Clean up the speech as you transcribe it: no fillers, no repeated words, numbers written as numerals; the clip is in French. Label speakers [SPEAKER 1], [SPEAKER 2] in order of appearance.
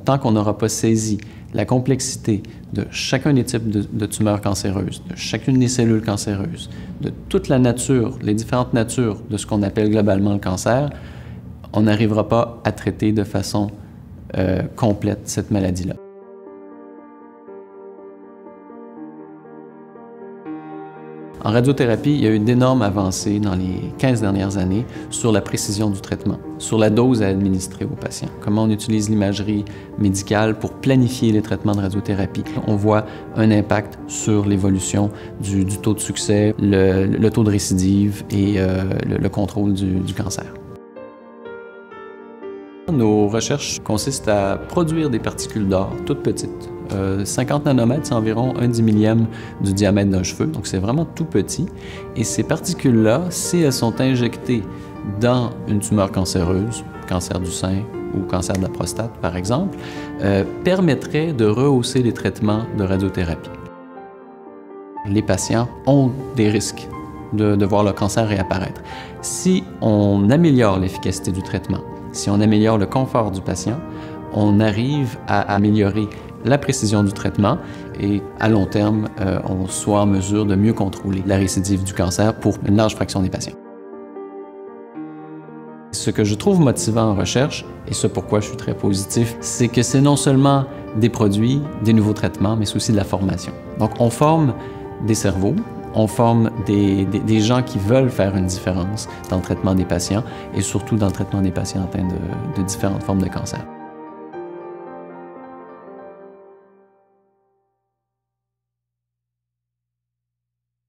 [SPEAKER 1] tant qu'on n'aura pas saisi la complexité de chacun des types de tumeurs cancéreuses, de chacune des cellules cancéreuses, de toute la nature, les différentes natures de ce qu'on appelle globalement le cancer, on n'arrivera pas à traiter de façon complète cette maladie-là. En radiothérapie, il y a eu d'énormes avancées dans les 15 dernières années sur la précision du traitement, sur la dose à administrer aux patients, comment on utilise l'imagerie médicale pour planifier les traitements de radiothérapie. On voit un impact sur l'évolution du taux de succès, le taux de récidive et le contrôle du cancer. Nos recherches consistent à produire des particules d'or toutes petites. 50 nanomètres, c'est environ 1/10 millième du diamètre d'un cheveu, donc c'est vraiment tout petit. Et ces particules-là, si elles sont injectées dans une tumeur cancéreuse, cancer du sein ou cancer de la prostate par exemple, permettraient de rehausser les traitements de radiothérapie. Les patients ont des risques de voir leur cancer réapparaître. Si on améliore l'efficacité du traitement, si on améliore le confort du patient, on arrive à améliorer la précision du traitement et à long terme, on soit en mesure de mieux contrôler la récidive du cancer pour une large fraction des patients. Ce que je trouve motivant en recherche, et ce pourquoi je suis très positif, c'est que c'est non seulement des produits, des nouveaux traitements, mais c'est aussi de la formation. Donc on forme des cerveaux, on forme des gens qui veulent faire une différence dans le traitement des patients et surtout dans le traitement des patients atteints de différentes formes de cancer.